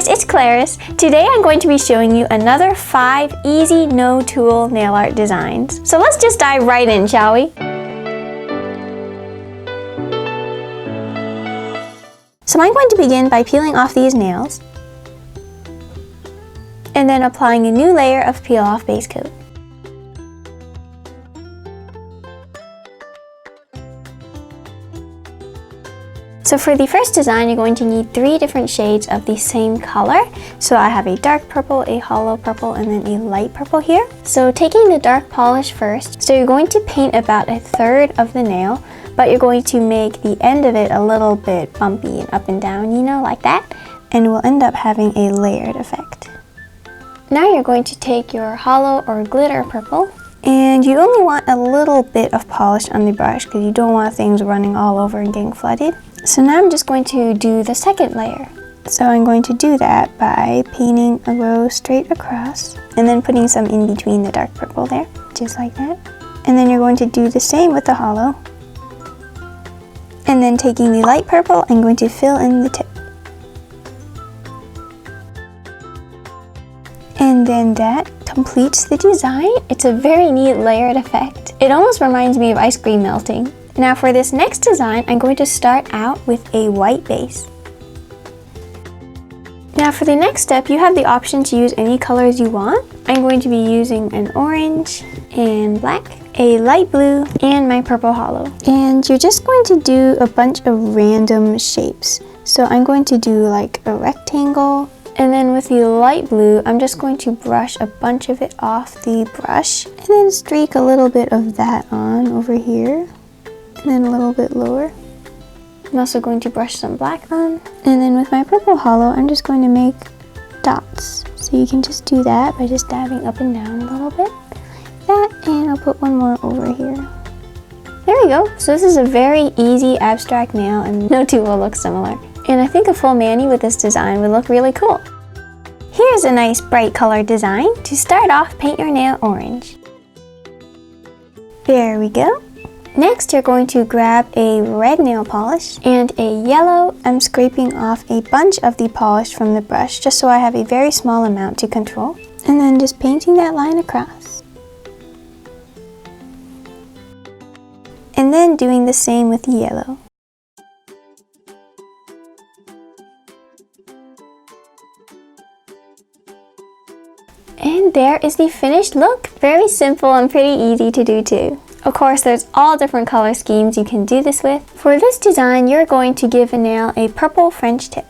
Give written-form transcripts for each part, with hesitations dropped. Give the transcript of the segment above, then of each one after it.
guys, it's Claris. Today I'm going to be showing you another 5 easy no-tool nail art designs. So let's just dive right in, shall we? So I'm going to begin by peeling off these nails and then applying a new layer of peel-off base coat. So for the first design, you're going to need 3 different shades of the same color. So I have a dark purple, a hollow purple, and then a light purple here. So taking the dark polish first, so you're going to paint about 1/3 of the nail, but you're going to make the end of it a little bit bumpy and up and down, you know, like that. And we'll end up having a layered effect. Now you're going to take your hollow or glitter purple, and you only want a little bit of polish on the brush because you don't want things running all over and getting flooded. So now I'm just going to do the second layer. So I'm going to do that by painting a row straight across and then putting some in between the dark purple there, just like that. And then you're going to do the same with the hollow. And then taking the light purple, I'm going to fill in the tip. And then that completes the design. It's a very neat layered effect. It almost reminds me of ice cream melting. Now for this next design, I'm going to start out with a white base. Now for the next step, you have the option to use any colors you want. I'm going to be using an orange and black, a light blue, and my purple hollow. And you're just going to do a bunch of random shapes. So I'm going to do like a rectangle, and then with the light blue, I'm just going to brush a bunch of it off the brush, and then streak a little bit of that on over here. And then a little bit lower. I'm also going to brush some black on. And then with my purple hollow, I'm just going to make dots. So you can just do that by just dabbing up and down a little bit. That, and I'll put one more over here. There we go. So this is a very easy abstract nail, and no two will look similar. And I think a full mani with this design would look really cool. Here's a nice bright colored design. To start off, paint your nail orange. There we go. Next, you're going to grab a red nail polish and a yellow. I'm scraping off a bunch of the polish from the brush just so I have a very small amount to control. And then just painting that line across. And then doing the same with the yellow. And there is the finished look. Very simple and pretty easy to do too. Of course, there's all different color schemes you can do this with. For this design, you're going to give a nail a purple French tip.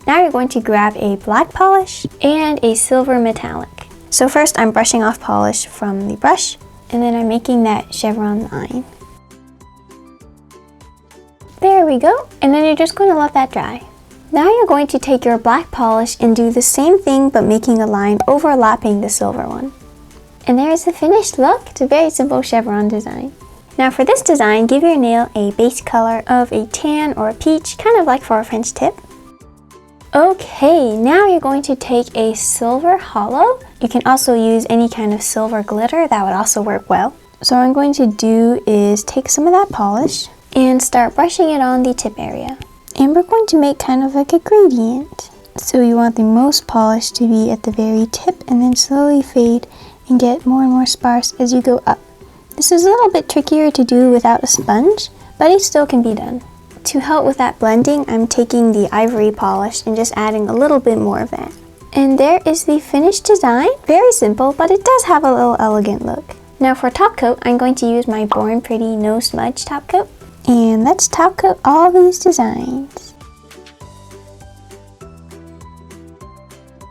Now you're going to grab a black polish and a silver metallic. So first I'm brushing off polish from the brush, and then I'm making that chevron line. There we go, and then you're just going to let that dry. Now you're going to take your black polish and do the same thing but making a line overlapping the silver one. And there's the finished look. It's a very simple chevron design. Now for this design, give your nail a base color of a tan or a peach, kind of like for a French tip. Okay, now you're going to take a silver hollow. You can also use any kind of silver glitter, that would also work well. So what I'm going to do is take some of that polish and start brushing it on the tip area. And we're going to make kind of like a gradient. So you want the most polish to be at the very tip and then slowly fade and get more and more sparse as you go up. This is a little bit trickier to do without a sponge, but it still can be done. To help with that blending, I'm taking the ivory polish and just adding a little bit more of that. And there is the finished design. Very simple, but it does have a little elegant look. Now for top coat, I'm going to use my Born Pretty No Smudge top coat. And let's top coat all these designs.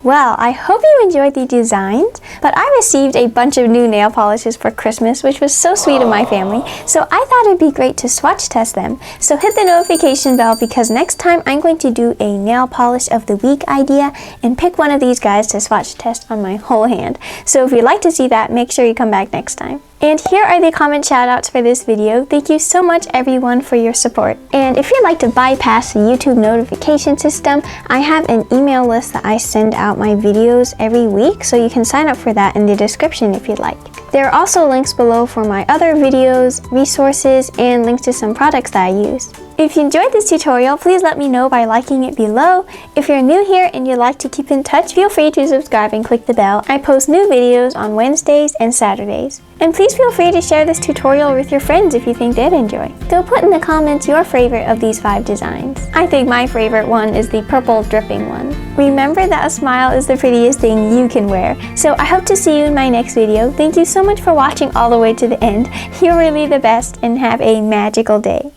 Well, I hope you enjoyed the designs, but I received a bunch of new nail polishes for Christmas, which was so sweet of my family, so I thought it'd be great to swatch test them. So hit the notification bell because next time I'm going to do a nail polish of the week idea and pick one of these guys to swatch test on my whole hand. So if you'd like to see that, make sure you come back next time. And here are the comment shoutouts for this video. Thank you so much everyone for your support. And if you'd like to bypass the YouTube notification system, I have an email list that I send out my videos every week, so you can sign up for that in the description if you'd like. There are also links below for my other videos, resources, and links to some products that I use. If you enjoyed this tutorial, please let me know by liking it below. If you're new here and you'd like to keep in touch, feel free to subscribe and click the bell. I post new videos on Wednesdays and Saturdays. And please feel free to share this tutorial with your friends if you think they'd enjoy. Go put in the comments your favorite of these 5 designs. I think my favorite one is the purple dripping one. Remember that a smile is the prettiest thing you can wear. So I hope to see you in my next video. Thank you so much for watching all the way to the end. You're really the best and have a magical day.